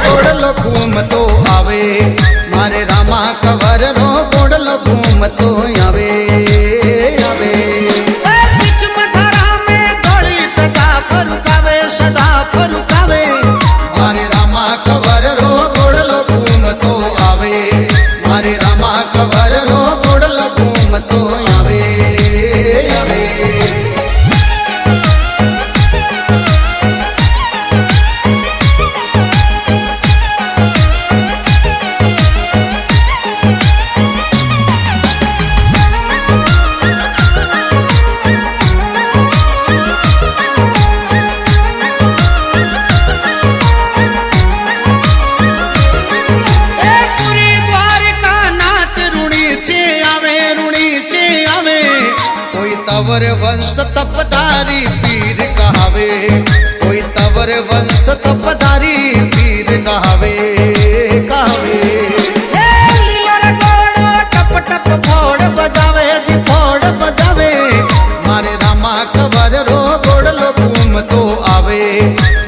गोड़लो घूमतो आवे मारे रामा कवर रो गोड़लो घूमतो आवे आवे बीच मथारा में दौड़ी तजा फरुकावे सदा फरुकावे मारे रामा कवर रो गोड़लो घूमतो आवे मारे रामा कवर रो गोड़लो घूमतो आवे आवे तवर वंश तपधारी पीर कहावे कोई तवर वंश तपधारी पीर कहावे कहावे टप टप फोड़ बजावे जी फोड़ बजावे मारे रामा कवर रो गोड़लो घूमतो आवे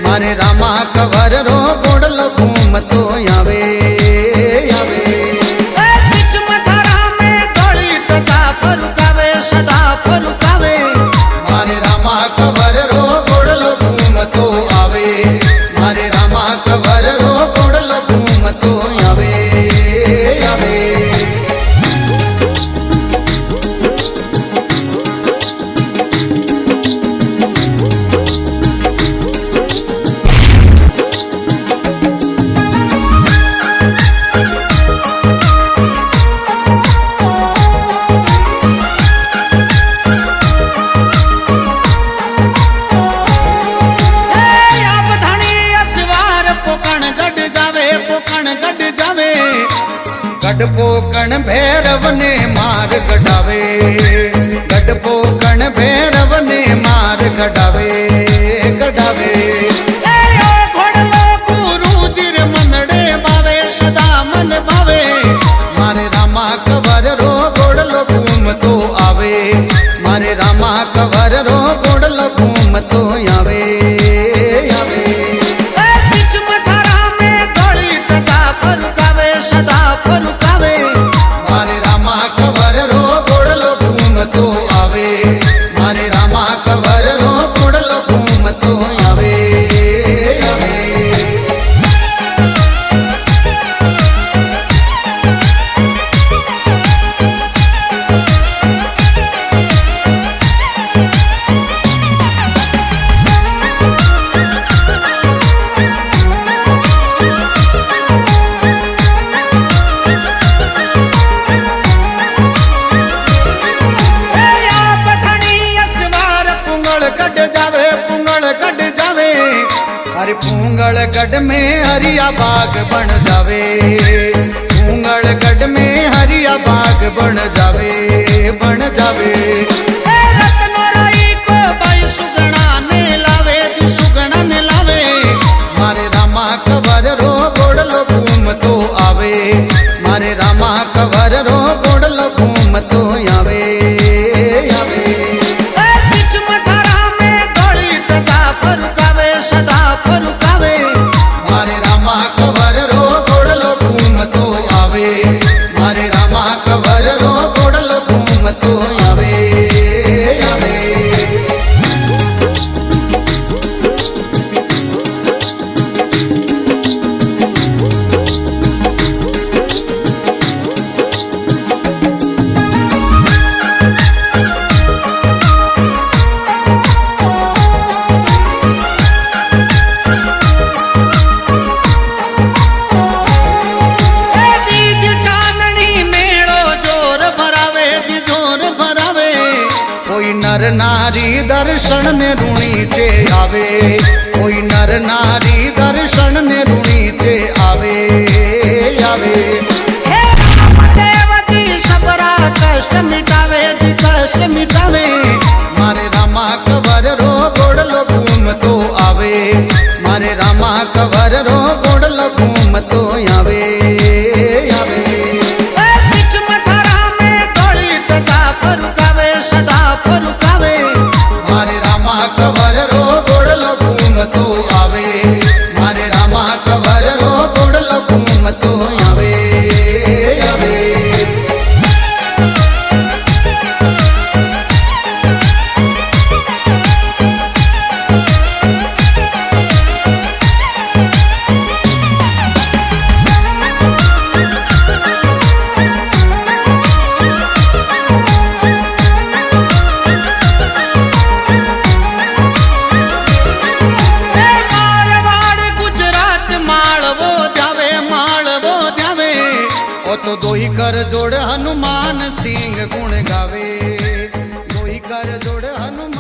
मारे रामा कवर रो गोड़लो घूमतो आवे आवे बीच मथारा में दौड़ी तजा फरुकावे सदा फरुकावे मारे रामा कवर रो गोड़लो घूमतो आवे मारे रामा कवर रो गोड़लो घूमतो आवे आवे गढ़पोकण भैरव ने मार गढ़ावे गढ़पोकण भैरव ने मार गढ़ावे गढ़ावे घोड़लो गुरु जिर मनड़े बावे सदा मन भावे मारे रामा कवर रो गोड़लो घूमतो आवे मारे रामा कवर रो गोड़लो घूमतो आवे आवे बीच मथारा में दौड़ी तजा फरुकावे सदा फरुकावे मारे रामा कवर रो गोड़लो घूमतो आवे मारे रामा कवर रो गोड़लो घूमतो आवे आवे पूंगल गढ़ में हरिया बाग बन जावे पूंगल गढ़ में हरिया बाग बन जावे बन जावे रत्नराई को भाई सुगना ने लावे जी सुगना ने लावे मारे रामा कवर रो गोड़लो घूमतो आवे मारे रामा कवर रो गोड़लो घूमतो आवे आवे बीच मथारा में दौड़ी तजा फरुकावे सदा फरुकावे मारे रामा कवर रो गोड़लो घूमतो आवे मारे रामा कवर रो गोड़लो घूमतो आवे आवे नर नारी दर्शन ने रूणी चे आवे कोई नर नारी दर्शन ने रूणी चे आवे आवे हे देव जी सबरा कष्ट मिटावे जी कष्ट मिटावे मारे रामा कवर रो गोड़लो घूमतो आवे मारे रामा कवर रो गोड़लो घूमतो आवे आवे बीच मथारा में दौड़ी तजा फरुकावे सदा फरुकावे मारे रामा कवर रो गोड़लो घूमतो आवे मारे रामा कवर ઓ તો દોહી કર જોડ હનુમાન સિંહ ગુણ ગાવે, દોહી કર જોડ હનુમાન